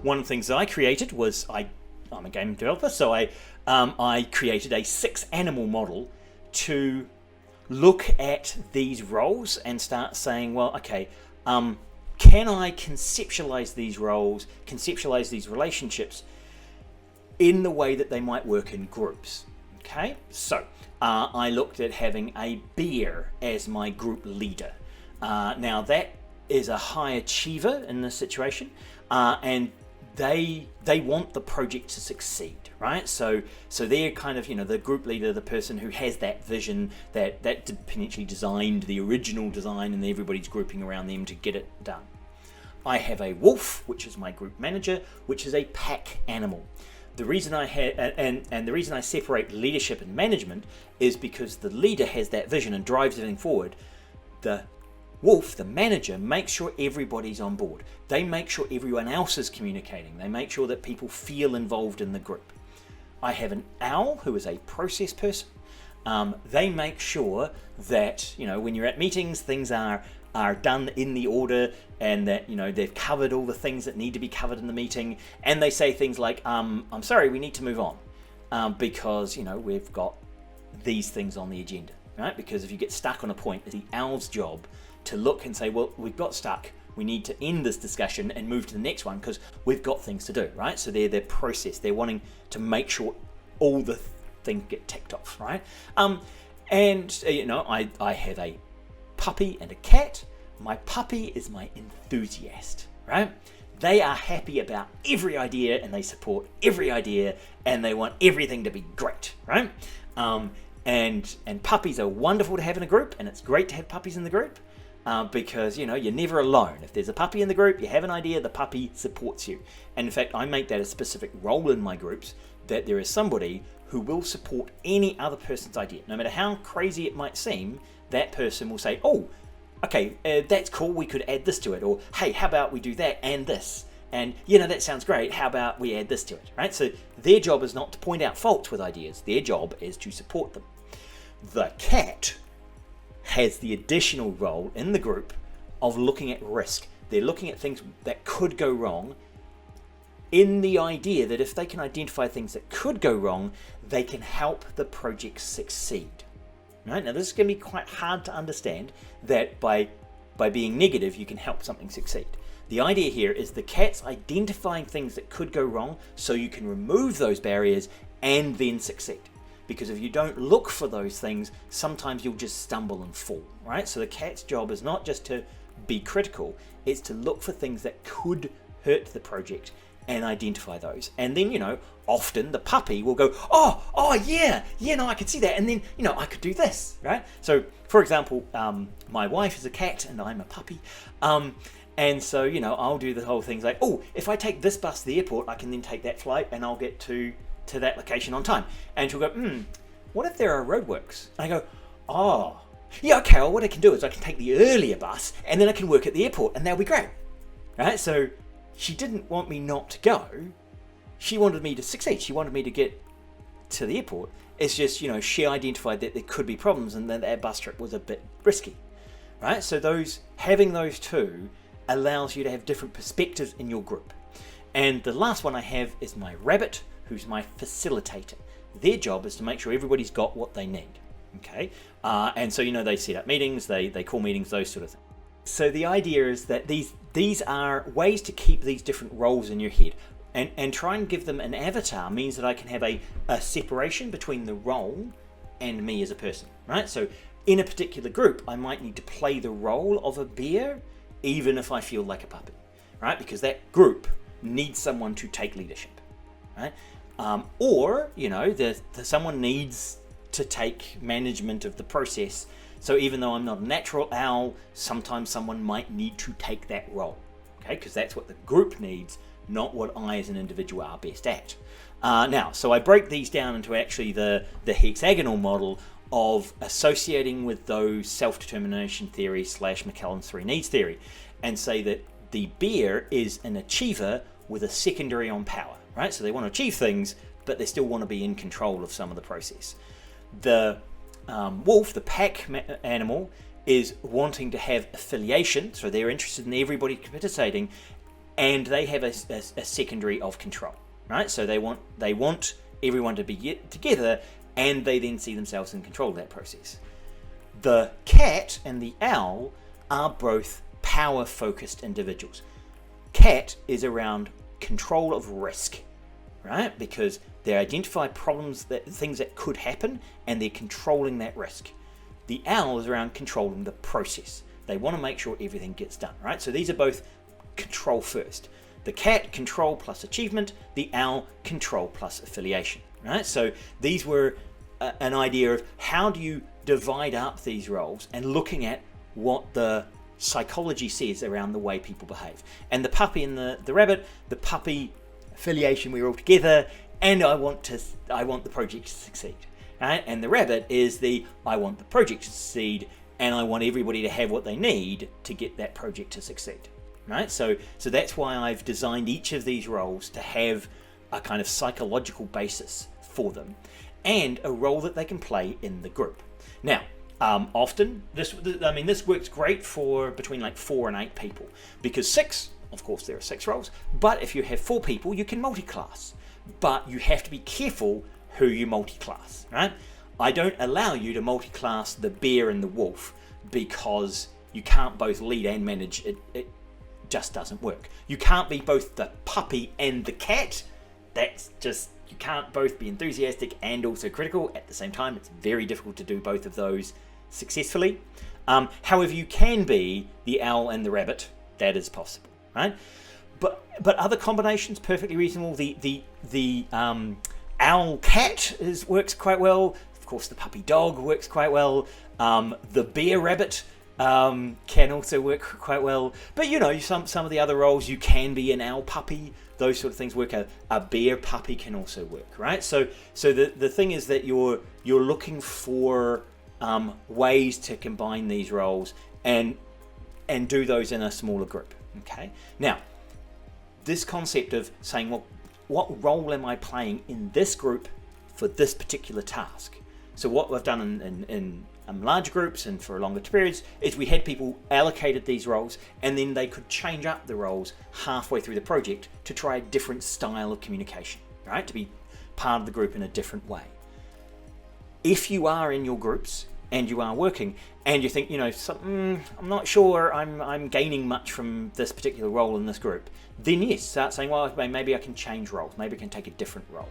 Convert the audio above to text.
one of the things that I created was I'm a game developer, so I created a 6-animal model to look at these roles and start saying, well, okay, can I conceptualize these roles, conceptualize these relationships in the way that they might work in groups? Okay, so I looked at having a bear as my group leader. Now that is a high achiever in this situation, and they want the project to succeed, right? So they're kind of, the group leader, the person who has that vision, that potentially designed the original design, and everybody's grouping around them to get it done. I have a wolf, which is my group manager, which is a pack animal. The reason I the reason I separate leadership and management is because the leader has that vision and drives everything forward. The wolf, the manager, makes sure everybody's on board. They make sure everyone else is communicating. They make sure that people feel involved in the group. I have an owl who is a process person. They make sure that, when you're at meetings, things are done in the order, and that they've covered all the things that need to be covered in the meeting, and they say things like, I'm sorry, we need to move on, because we've got these things on the agenda, right? Because if you get stuck on a point, it's the owl's job to look and say, well, we've got stuck, we need to end this discussion and move to the next one because we've got things to do, right? So they're process, they're wanting to make sure all the things get ticked off, right? I have a puppy and a cat. My puppy is my enthusiast, right? They are happy about every idea, and they support every idea, and they want everything to be great, right? And puppies are wonderful to have in a group, and it's great to have puppies in the group, because you're never alone. If there's a puppy in the group, you have an idea, the puppy supports you. And in fact, I make that a specific role in my groups, that there is somebody who will support any other person's idea. No matter how crazy it might seem, that person will say, oh, okay, that's cool, we could add this to it. Or, hey, how about we do that and this? And, that sounds great, how about we add this to it, right? So their job is not to point out faults with ideas. Their job is to support them. The cat has the additional role in the group of looking at risk. They're looking at things that could go wrong, in the idea that if they can identify things that could go wrong, they can help the project succeed. Right? Now this is going to be quite hard to understand, that by being negative you can help something succeed. The idea here is the cat's identifying things that could go wrong so you can remove those barriers and then succeed. Because if you don't look for those things, sometimes you'll just stumble and fall, right? So the cat's job is not just to be critical, it's to look for things that could hurt the project and identify those. And then, often the puppy will go, oh yeah, no, I can see that. And then, I could do this, right? So, for example, my wife is a cat and I'm a puppy. And so, I'll do the whole thing like, oh, if I take this bus to the airport, I can then take that flight and I'll get to that location on time. And she'll go, what if there are roadworks? And I go, oh, yeah, okay, well, what I can do is I can take the earlier bus and then I can work at the airport and that'll be great, right? So she didn't want me not to go. She wanted me to succeed. She wanted me to get to the airport. It's just, she identified that there could be problems and that bus trip was a bit risky, right? So having those two allows you to have different perspectives in your group. And the last one I have is my rabbit, who's my facilitator. Their job is to make sure everybody's got what they need, okay? And so, they set up meetings, they call meetings, those sort of things. So the idea is that these are ways to keep these different roles in your head, and try and give them an avatar means that I can have a separation between the role and me as a person, right? So in a particular group, I might need to play the role of a bear, even if I feel like a puppy, right? Because that group needs someone to take leadership, right? Or, someone needs to take management of the process. So even though I'm not a natural owl, sometimes someone might need to take that role, okay? Because that's what the group needs, not what I as an individual are best at. Now, so I break these down into actually the hexagonal model of associating with those self-determination theory / McClellan's 3 needs theory, and say that the bear is an achiever with a secondary on power, right? So they want to achieve things, but they still want to be in control of some of the process. The wolf, the pack animal, is wanting to have affiliation, so they're interested in everybody participating, and they have a secondary of control, right? So they want everyone to be together, and they then see themselves in control of that process. The cat and the owl are both power-focused individuals. Cat is around control of risk, right? Because they identify things that could happen, and they're controlling that risk. The owl is around controlling the process. They want to make sure everything gets done, right? So these are both control first. The cat, control plus achievement. The owl, control plus affiliation, right? So these were an idea of how do you divide up these roles and looking at what the psychology says around the way people behave. And the puppy and the rabbit, the puppy affiliation, we're all together, and I want the project to succeed, right? And the rabbit is I want the project to succeed, and I want everybody to have what they need to get that project to succeed, right? So that's why I've designed each of these roles to have a kind of psychological basis for them, and a role that they can play in the group. Now, often this works great for between like 4 and 8 people, because 6, of course, there are 6 roles. But if you have 4 people, you can multi-class. But you have to be careful who you multi-class, right? I don't allow you to multi-class the bear and the wolf, because you can't both lead and manage. It just doesn't work. You can't be both the puppy and the cat. That's just, you can't both be enthusiastic and also critical at the same time. It's very difficult to do both of those successfully. However, you can be the owl and the rabbit. That is possible, right? But other combinations, perfectly reasonable. The owl cat works quite well. Of course, the puppy dog works quite well. The bear rabbit can also work quite well. But some of the other roles, you can be an owl puppy. Those sort of things work. A bear puppy can also work, right? So the thing is that you're looking for ways to combine these roles and do those in a smaller group. Okay. Now, this concept of saying, well, what role am I playing in this group for this particular task? So what we've done in large groups and for longer periods is we had people allocated these roles, and then they could change up the roles halfway through the project to try a different style of communication, right? To be part of the group in a different way. If you are in your groups and you are working and you think, I'm not sure I'm gaining much from this particular role in this group, then yes, start saying, well, maybe I can change roles. Maybe I can take a different role.